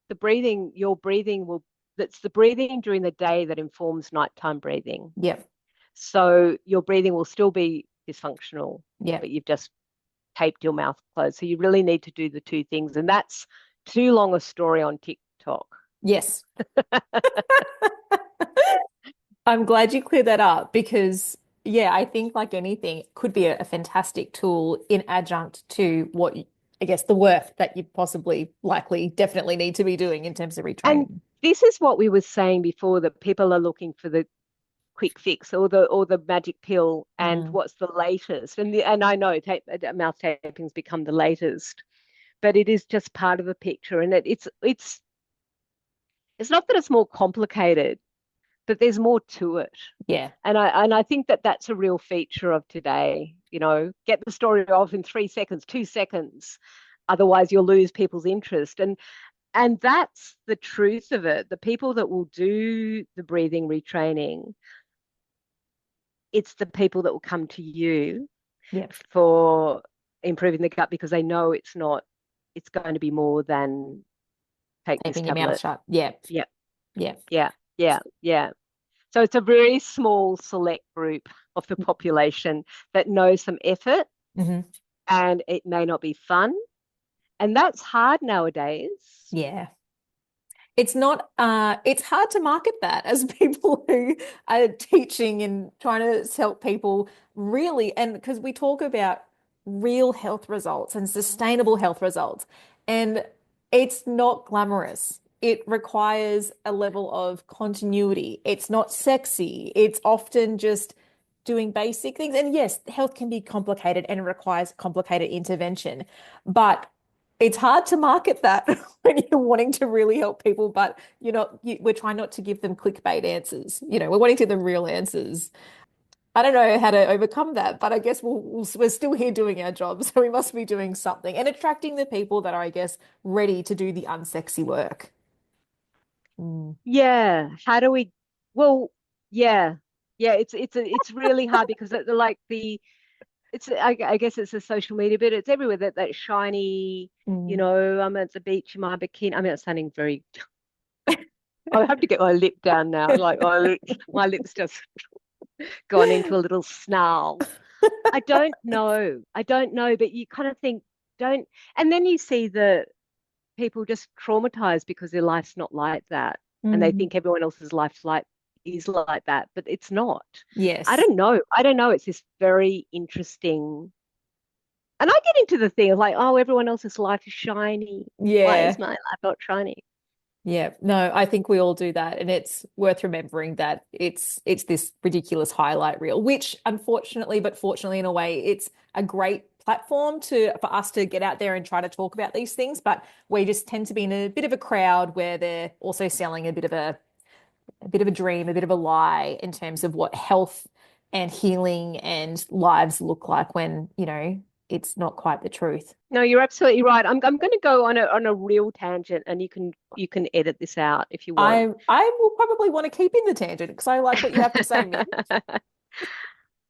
Speaker 2: Your breathing that's the breathing during the day that informs nighttime breathing.
Speaker 1: Yep.
Speaker 2: So your breathing will still be dysfunctional,
Speaker 1: Yep.
Speaker 2: but you've just taped your mouth closed. So you really need to do the two things. And that's too long a story on TikTok.
Speaker 1: Yes. I'm glad you cleared that up because, yeah, I think like anything, it could be a fantastic tool in adjunct to I guess, the work that you possibly, likely, definitely need to be doing in terms of
Speaker 2: And
Speaker 1: retraining.
Speaker 2: this is what we were saying before that people are looking for the quick fix or the magic pill and
Speaker 1: Mm.
Speaker 2: what's the latest. And I know mouth taping's become the latest, but it is just part of a picture. And it's not that it's more complicated, but there's more to it.
Speaker 1: Yeah.
Speaker 2: And I think that that's a real feature of today. Get the story off in 3 seconds, 2 seconds. Otherwise, you'll lose people's interest. And that's the truth of it. The people that will do the breathing retraining, it's the people that will come to you
Speaker 1: Yeah.
Speaker 2: for improving the gut because they know it's going to be more than take this
Speaker 1: Keeping your mouth
Speaker 2: tablet.
Speaker 1: shut. Yeah.
Speaker 2: Yeah,
Speaker 1: Yeah.
Speaker 2: yeah, yeah, yeah. So it's a very small select group of the population that knows some effort
Speaker 1: Hmm.
Speaker 2: and it may not be fun. And that's hard nowadays.
Speaker 1: Yeah. It's hard to market that as people who are teaching and trying to help people really, and because we talk about real health results and sustainable health results, and it's not glamorous. It requires a level of continuity. It's not sexy. It's often just doing basic things. And yes, health can be complicated and it requires complicated intervention, but it's hard to market that when you're wanting to really help people, but we're trying not to give them clickbait answers. We're wanting to give them real answers. I don't know how to overcome that, but I guess we're still here doing our job, so we must be doing something and attracting the people that are, I guess, ready to do the unsexy work. Mm.
Speaker 2: Yeah. How do we, well, yeah. Yeah, it's really hard because like I guess it's a social media, but it's everywhere that shiny,
Speaker 1: Mm.
Speaker 2: I'm at the beach in my bikini. I mean, it's sounding very I have to get my lip down now. Like my lips just gone into a little snarl. I don't know. I don't know, but you kind of think, don't. And then you see the people just traumatized because their life's not like that. And they
Speaker 1: Mm.
Speaker 2: think everyone else's life is like that, but it's not. I
Speaker 1: Yes.
Speaker 2: don't know. I don't know. It's this very interesting. And I get into the thing of like, oh, everyone else's life is shiny. Why is
Speaker 1: Yeah.
Speaker 2: my life not shiny?
Speaker 1: Yeah, no, I think we all do that, and it's worth remembering that it's this ridiculous highlight reel, which unfortunately, but fortunately in a way, it's a great platform to for us to get out there and try to talk about these things. But we just tend to be in a bit of a crowd where they're also selling a bit of a dream, a bit of a lie in terms of what health and healing and lives look like when, it's not quite the truth.
Speaker 2: No, you're absolutely right. I'm going to go on a real tangent, and you can edit this out if you want.
Speaker 1: I will probably want to keep in the tangent because I like what you have to say, Mim.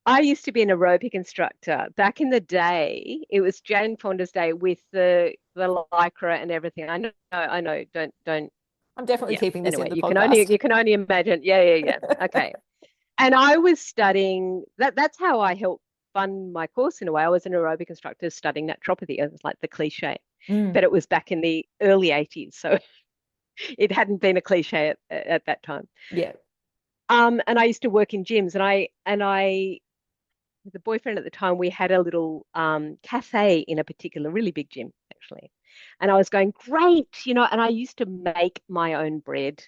Speaker 2: I used to be an aerobic instructor. Back in the day, it was Jane Fonda's day with the lycra and everything. I know. Don't.
Speaker 1: I'm definitely
Speaker 2: Yeah.
Speaker 1: keeping this in
Speaker 2: Anyway,
Speaker 1: the
Speaker 2: you can only
Speaker 1: podcast.
Speaker 2: you can only imagine. Yeah. Okay. And I was studying that. That's how I helped fund my course in a way. I was an aerobic instructor studying naturopathy. It was like the cliche,
Speaker 1: Mm,
Speaker 2: but it was back in the early 80s, so it hadn't been a cliche at that time.
Speaker 1: yeah.
Speaker 2: And I used to work in gyms, and I the boyfriend at the time, we had a little cafe in a particular really big gym, actually. And I was going, great, and I used to make my own bread,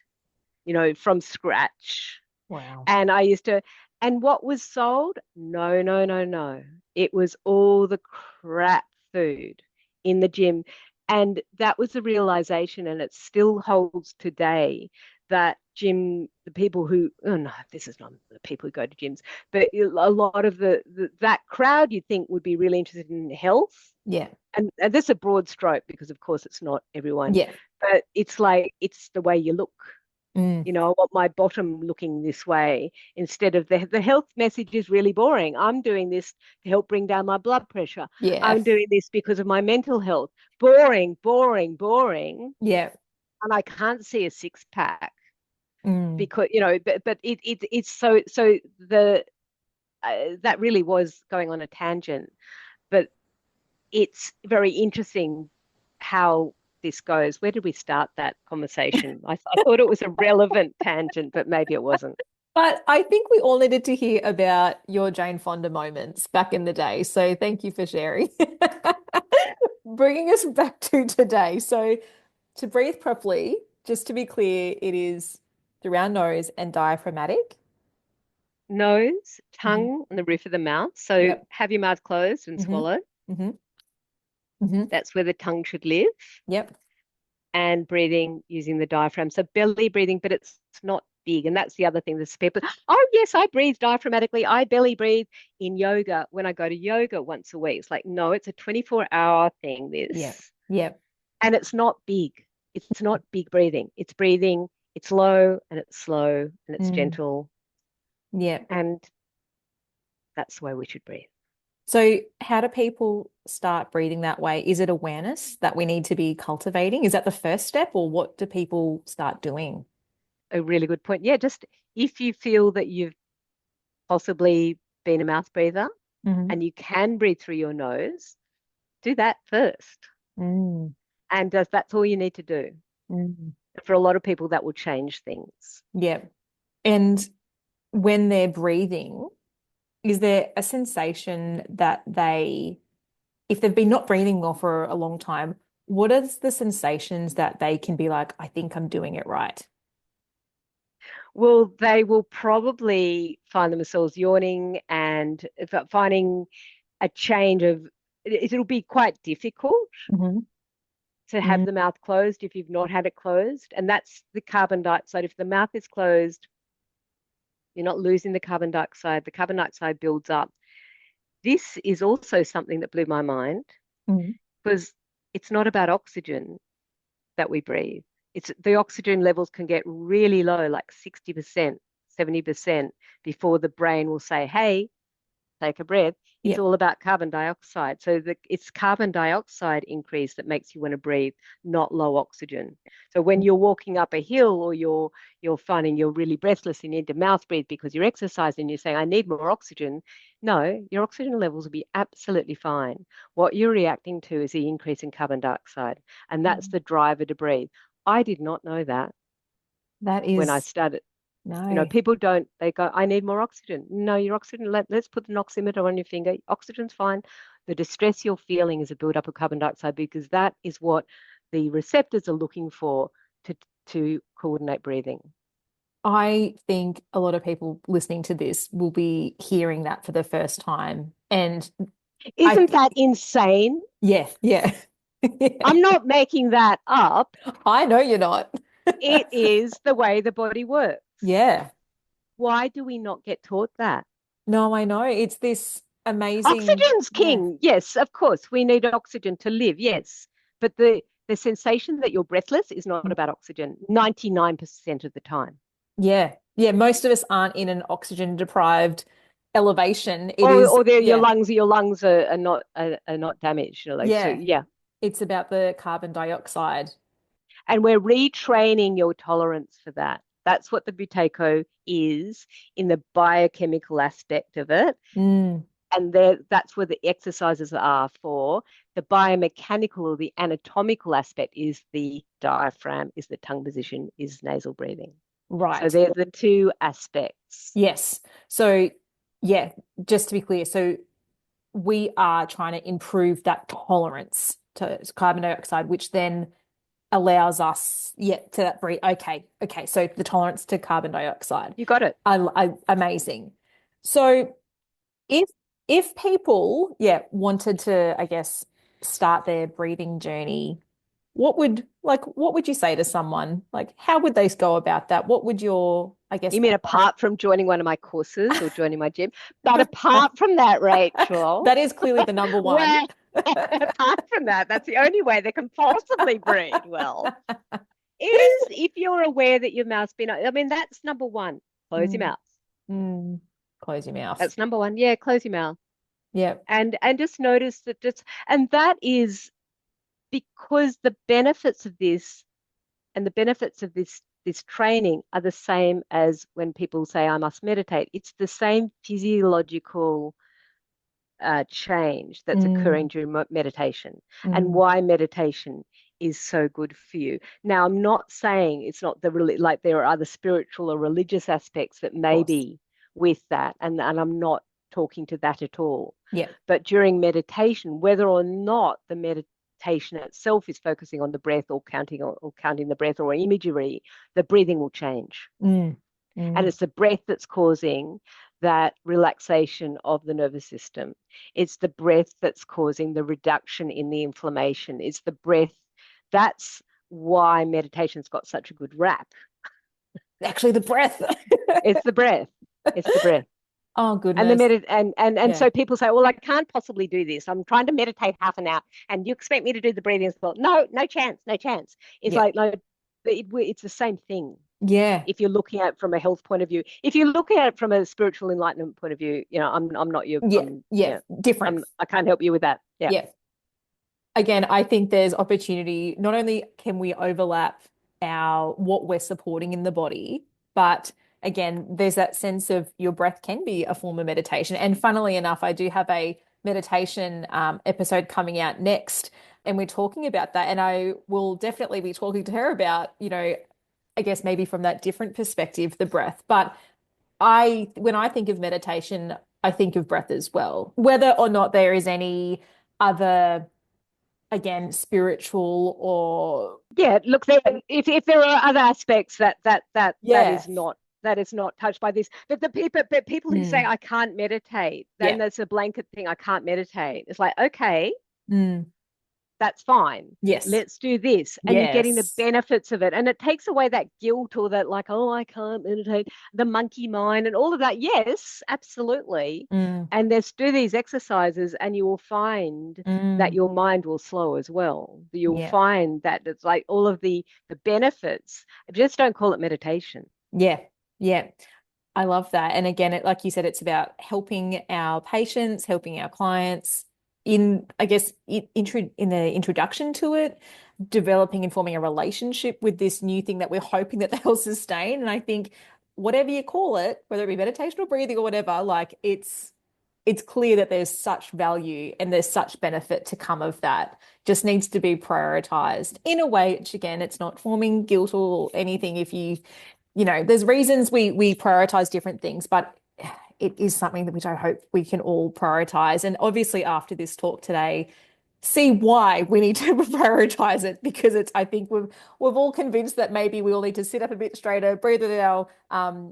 Speaker 2: from scratch.
Speaker 1: Wow.
Speaker 2: And I used to, and what was sold? No, no, no, no. It was all the crap food in the gym. And that was the realization, and it still holds today that the people who, oh no, this is not the people who go to gyms, but a lot of that crowd you'd think would be really interested in health.
Speaker 1: Yeah.
Speaker 2: And this is a broad stroke because, of course, it's not everyone,
Speaker 1: Yeah.
Speaker 2: but it's like, it's the way you look.
Speaker 1: Mm,
Speaker 2: I want my bottom looking this way instead of the health message is really boring. I'm doing this to help bring down my blood pressure.
Speaker 1: yeah.
Speaker 2: I'm doing this because of my mental health. Boring, boring, boring.
Speaker 1: Yeah.
Speaker 2: And I can't see a six pack
Speaker 1: Mm,
Speaker 2: because, but it's so the that really was going on a tangent, but it's very interesting how this goes. Where did we start that conversation? I thought it was a relevant tangent, but maybe it wasn't.
Speaker 1: but I think we all needed to hear about your Jane Fonda moments back in the day. So thank you for sharing. Bringing us back to today. So to breathe properly, just to be clear, it is through our nose and diaphragmatic.
Speaker 2: Nose,
Speaker 1: Mhm.
Speaker 2: tongue, and the roof of the mouth. So
Speaker 1: Yep.
Speaker 2: have your mouth closed and
Speaker 1: hmm
Speaker 2: swallow.
Speaker 1: hmm hmm
Speaker 2: That's where the tongue should live.
Speaker 1: Yep.
Speaker 2: And breathing using the diaphragm. So belly breathing, but it's not big. And that's the other thing. There's people, oh, yes, I breathe diaphragmatically. I belly breathe in yoga when I go to yoga once a week. It's like, no, it's a 24-hour thing,
Speaker 1: Yep.
Speaker 2: this.
Speaker 1: Yep.
Speaker 2: And it's not big. It's not big breathing. It's breathing, it's low and it's slow and it's
Speaker 1: Mm.
Speaker 2: gentle.
Speaker 1: Yep.
Speaker 2: And that's the way we should breathe.
Speaker 1: So, how do people start breathing that way? Is it awareness that we need to be cultivating? Is that the first step, or what do people start doing?
Speaker 2: A really good point. Yeah, just if you feel that you've possibly been a mouth breather
Speaker 1: Hmm
Speaker 2: and you can breathe through your nose, do that first.
Speaker 1: Mm,
Speaker 2: And that's all you need to do.
Speaker 1: mm.
Speaker 2: For a lot of people, that will change things.
Speaker 1: Yeah. And when they're breathing, is there a sensation that if they've been not breathing well for a long time, what are the sensations that they can be like, I think I'm doing it right?
Speaker 2: Well, they will probably find themselves yawning and finding a change of, it'll be quite difficult
Speaker 1: Hmm
Speaker 2: to have
Speaker 1: mm
Speaker 2: the mouth closed if you've not had it closed. And that's the carbon dioxide. If the mouth is closed, you're not losing the carbon dioxide. The carbon dioxide builds up. This is also something that blew my mind
Speaker 1: mm
Speaker 2: because it's not about oxygen that we breathe. It's the oxygen levels can get really low, like 60%, 70% before the brain will say, hey, take a breath. It's
Speaker 1: Yep.
Speaker 2: all about carbon dioxide. So it's carbon dioxide increase that makes you want to breathe, not low oxygen. So when you're walking up a hill or you're finding you're really breathless, you need to mouth breathe because you're exercising, you're saying, I need more oxygen. No, your oxygen levels will be absolutely fine. What you're reacting to is the increase in carbon dioxide, and that's
Speaker 1: Mm.
Speaker 2: the driver to breathe. I did not know that
Speaker 1: That
Speaker 2: when I
Speaker 1: is
Speaker 2: started.
Speaker 1: no.
Speaker 2: People don't, they go, I need more oxygen. No, your oxygen, let's put an oximeter on your finger. Oxygen's fine. The distress you're feeling is a buildup of carbon dioxide because that is what the receptors are looking for to to coordinate breathing.
Speaker 1: I think a lot of people listening to this will be hearing that for the first time. And I,
Speaker 2: Isn't that insane?
Speaker 1: yeah, yeah. Yeah.
Speaker 2: I'm not making that up.
Speaker 1: I know you're not.
Speaker 2: It is the way the body works.
Speaker 1: Yeah.
Speaker 2: Why do we not get taught that?
Speaker 1: No, I know. It's this amazing,
Speaker 2: Oxygen's
Speaker 1: yeah.
Speaker 2: king. Yes, of course. We need oxygen to live. Yes. But the sensation that you're breathless is not about oxygen 99% of the time.
Speaker 1: Yeah. Yeah. Most of us aren't in an oxygen deprived elevation. It
Speaker 2: Or
Speaker 1: is,
Speaker 2: or
Speaker 1: yeah.
Speaker 2: your lungs are not damaged. Like so,
Speaker 1: Yeah.
Speaker 2: yeah.
Speaker 1: It's about the carbon dioxide.
Speaker 2: And we're retraining your tolerance for that. That's what the Buteyko is in the biochemical aspect of it.
Speaker 1: Mm,
Speaker 2: And that's where the exercises are for. The biomechanical or the anatomical aspect is the diaphragm, is the tongue position, is nasal breathing. So
Speaker 1: right.
Speaker 2: they're the two aspects.
Speaker 1: Yes. So, yeah, just to be clear, so we are trying to improve that tolerance to carbon dioxide, which then allows us, yeah, to that breathe. Okay, okay. So the tolerance to carbon dioxide.
Speaker 2: You got it.
Speaker 1: Amazing. So if if people, yeah, wanted to, I guess, start their breathing journey, what would you say to someone? Like, how would they go about that? What would your, I guess,
Speaker 2: You mean apart from joining one of my courses or joining my gym? But apart from that, Rachel,
Speaker 1: that is clearly the number one.
Speaker 2: where apart from that, that's the only way they can possibly breathe well, is if you're aware that your mouth's been, I mean, that's number one. Close your
Speaker 1: Mm,
Speaker 2: mouth.
Speaker 1: mm. Close your mouth.
Speaker 2: That's number one. Yeah, close your mouth.
Speaker 1: Yeah.
Speaker 2: And just notice that just and that is because the benefits of this and the benefits of this training are the same as when people say I must meditate. It's the same physiological change that's occurring
Speaker 1: Mm,
Speaker 2: during meditation and
Speaker 1: mm.
Speaker 2: why meditation is so good for you. Now, I'm not saying it's not like there are other spiritual or religious aspects that
Speaker 1: Of
Speaker 2: may
Speaker 1: course.
Speaker 2: be with that, and I'm not talking to that at all.
Speaker 1: Yeah.
Speaker 2: But during meditation, whether or not the meditation itself is focusing on the breath or counting the breath or imagery, the breathing will change.
Speaker 1: Mm,
Speaker 2: And
Speaker 1: mm.
Speaker 2: it's the breath that's causing that relaxation of the nervous system. It's the breath that's causing the reduction in the inflammation. It's the breath. That's why meditation's got such a good rap.
Speaker 1: Actually, the breath.
Speaker 2: It's the breath. It's the breath.
Speaker 1: Oh,
Speaker 2: And the
Speaker 1: goodness.
Speaker 2: medit and
Speaker 1: Yeah.
Speaker 2: so people say, well, I can't possibly do this. I'm trying to meditate half an hour, and you expect me to do the breathing as well? No, no chance, no chance. It's
Speaker 1: Yeah.
Speaker 2: like no, it's the same thing.
Speaker 1: Yeah.
Speaker 2: If you're looking at it from a health point of view, if you're looking at it from a spiritual enlightenment point of view, I'm not your
Speaker 1: Yeah. Yeah. Different.
Speaker 2: I can't help you with that. Yeah.
Speaker 1: Yeah. Again, I think there's opportunity. Not only can we overlap our what we're supporting in the body, but again, there's that sense of your breath can be a form of meditation. And funnily enough, I do have a meditation episode coming out next, and we're talking about that. And I will definitely be talking to her about, I guess maybe from that different perspective, the breath. But when I think of meditation, I think of breath as well, whether or not there is any other, again, spiritual or
Speaker 2: Yeah. Look, if there are other aspects
Speaker 1: yeah.
Speaker 2: that is not touched by this, but people who say
Speaker 1: Mm,
Speaker 2: I can't meditate, then
Speaker 1: yeah.
Speaker 2: that's a blanket thing. I can't meditate. It's like, okay,
Speaker 1: Mm,
Speaker 2: that's fine.
Speaker 1: yes.
Speaker 2: Let's do this. And you're getting the
Speaker 1: Yes.
Speaker 2: benefits of it. And it takes away that guilt or that, like, oh, I can't meditate, the monkey mind and all of that. Yes, absolutely.
Speaker 1: Mm,
Speaker 2: And let's do these exercises, and you will find that
Speaker 1: mm,
Speaker 2: your mind will slow as well. You'll
Speaker 1: yeah.
Speaker 2: find that it's like all of the benefits. Just don't call it meditation.
Speaker 1: Yeah. Yeah. I love that. And again, like you said, it's about helping our patients, helping our clients in, I guess, in the introduction to it, developing and forming a relationship with this new thing that we're hoping that they'll sustain. And I think whatever you call it, whether it be meditation or breathing or whatever, like it's clear that there's such value and there's such benefit to come of that. Just needs to be prioritized in a way, which again, it's not forming guilt or anything if there's reasons we prioritize different things, but it is something that which I hope we can all prioritize. And obviously, after this talk today, see why we need to prioritize it because I think we've all convinced that maybe we all need to sit up a bit straighter, breathe with our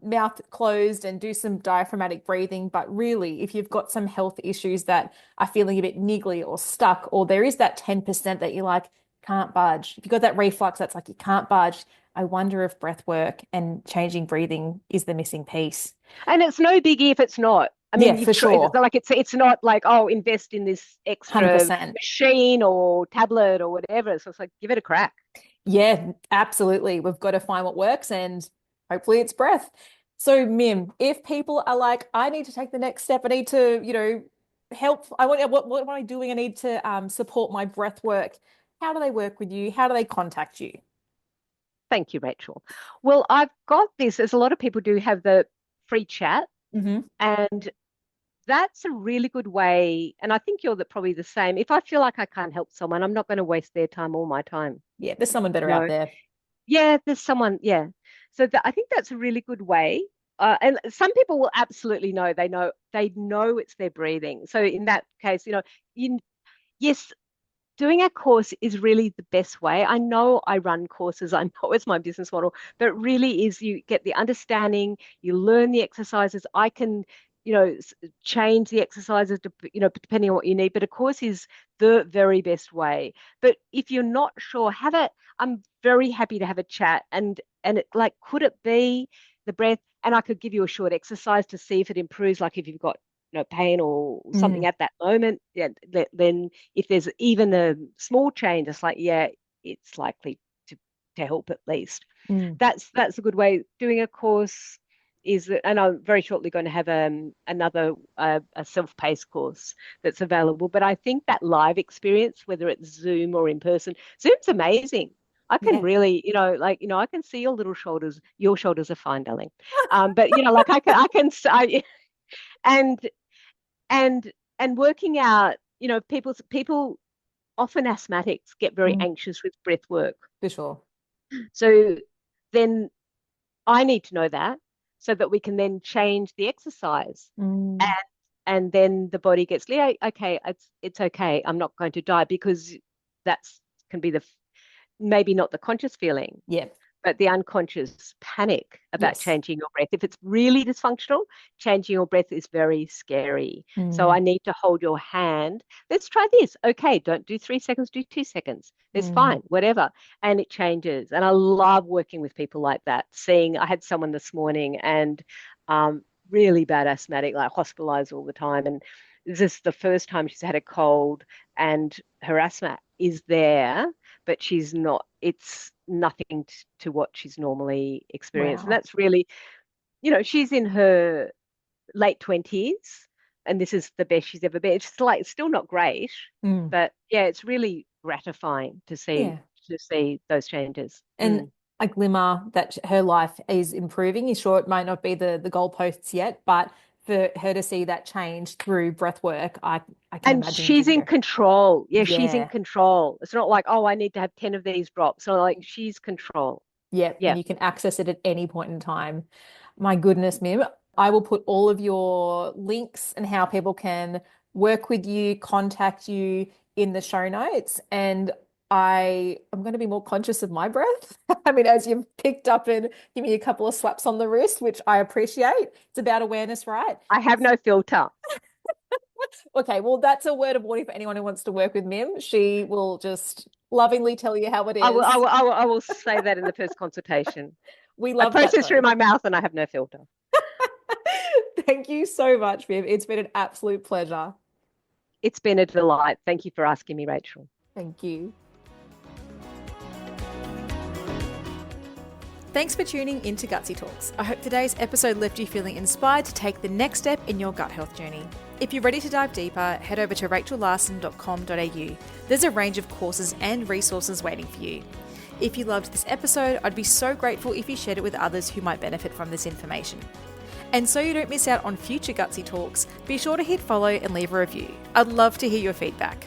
Speaker 1: mouth closed and do some diaphragmatic breathing. But really, if you've got some health issues that are feeling a bit niggly or stuck, or there is that 10% that you like can't budge, if you've got that reflux that's like you can't budge, I wonder if breath work and changing breathing is the missing piece.
Speaker 2: And it's no biggie if it's not. I
Speaker 1: Yeah,
Speaker 2: mean,
Speaker 1: for
Speaker 2: it's
Speaker 1: sure.
Speaker 2: like it's not like, oh, invest in this extra
Speaker 1: 100%.
Speaker 2: machine or tablet or whatever. So it's like, give it a crack.
Speaker 1: Yeah, absolutely. We've got to find what works and hopefully it's breath. So, Mim, if people are like, I need to take the next step, I need to, help. What am I doing? I need to support my breath work. How do they work with you? How do they contact you?
Speaker 2: Thank you, Rachel. Well, I've got this, as a lot of people do have the free chat,
Speaker 1: Hmm.
Speaker 2: and that's a really good way. And I think you're probably the same. If I feel like I can't help someone, I'm not going to waste their time or my time.
Speaker 1: Yeah, there's someone better out
Speaker 2: No.
Speaker 1: there.
Speaker 2: Yeah, there's someone. Yeah. So I think that's a really good way. And some people will absolutely know. They know it's their breathing. So in that case, yes, doing a course is really the best way. I know I run courses, I know it's my business model, but it really is you get the understanding, you learn the exercises. I can, change the exercises, depending on what you need. But a course is the very best way. But if you're not sure, I'm very happy to have a chat and it like, could it be the breath? And I could give you a short exercise to see if it improves, like if you've got pain or something
Speaker 1: Mm,
Speaker 2: at that moment, yeah, then if there's even a small change, it's like, yeah, it's likely to help at least.
Speaker 1: mm.
Speaker 2: That's a good way. Doing a course and I'm very shortly going to have another a self-paced course that's available. But I think that live experience, whether it's Zoom or in person, Zoom's amazing. I can
Speaker 1: Yeah.
Speaker 2: really, I can see your little shoulders. Your shoulders are fine, darling. But like and and and working out, people often asthmatics get very
Speaker 1: Mm,
Speaker 2: anxious with breath work.
Speaker 1: for sure.
Speaker 2: So then I need to know that so that we can then change the exercise. And
Speaker 1: Mm,
Speaker 2: and then the body gets, yeah, okay, it's okay. I'm not going to die, because that's can be maybe not the conscious feeling,
Speaker 1: yeah.
Speaker 2: but the unconscious panic about
Speaker 1: Yes.
Speaker 2: changing your breath. If it's really dysfunctional, changing your breath is very scary. So
Speaker 1: Mm,
Speaker 2: I need to hold your hand. Let's try this. Okay, don't do 3 seconds, do 2 seconds. It's
Speaker 1: mm.
Speaker 2: fine, whatever. And it changes. And I love working with people like that. I had someone this morning and really bad asthmatic, like hospitalized all the time. And this is the first time she's had a cold, and her asthma is there, but she's not, it's nothing to what she's normally experienced. And
Speaker 1: Wow.
Speaker 2: that's really, she's in her late 20s, and this is the best she's ever been. It's still not great,
Speaker 1: Mm.
Speaker 2: but yeah, it's really gratifying
Speaker 1: Yeah.
Speaker 2: to see those changes.
Speaker 1: And a glimmer that her life is improving. Is sure it might not be the goalposts yet, but for her to see that change through breath work, I can
Speaker 2: And
Speaker 1: imagine
Speaker 2: she's
Speaker 1: is
Speaker 2: in control. Yeah, she's in
Speaker 1: yeah.
Speaker 2: control. It's not like, oh, I need to have 10 of these drops. So like, she's control.
Speaker 1: Yeah, and
Speaker 2: Yeah.
Speaker 1: you can access it at any point in time. My goodness, Mim, I will put all of your links and how people can work with you, contact you in the show notes. And I am going to be more conscious of my breath. I mean, as you've picked up and give me a couple of slaps on the wrist, which I appreciate. It's about awareness, right?
Speaker 2: I have no filter.
Speaker 1: Okay, well, that's a word of warning for anyone who wants to work with Mim. She will just lovingly tell you how it
Speaker 2: I will, I
Speaker 1: is.
Speaker 2: will, I will, I will say that in the first consultation.
Speaker 1: We
Speaker 2: I
Speaker 1: love that
Speaker 2: process through
Speaker 1: though.
Speaker 2: my mouth and I have no filter.
Speaker 1: Thank you so much, Viv. It's been an absolute pleasure.
Speaker 2: It's been a delight. Thank you for asking me, Rachel.
Speaker 1: Thank you. Thanks for tuning into Gutsy Talks. I hope today's episode left you feeling inspired to take the next step in your gut health journey. If you're ready to dive deeper, head over to rachellarson.com.au. There's a range of courses and resources waiting for you. If you loved this episode, I'd be so grateful if you shared it with others who might benefit from this information. And so you don't miss out on future Gutsy Talks, be sure to hit follow and leave a review. I'd love to hear your feedback.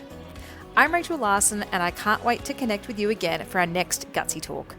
Speaker 1: I'm Rachel Larson, and I can't wait to connect with you again for our next Gutsy Talk.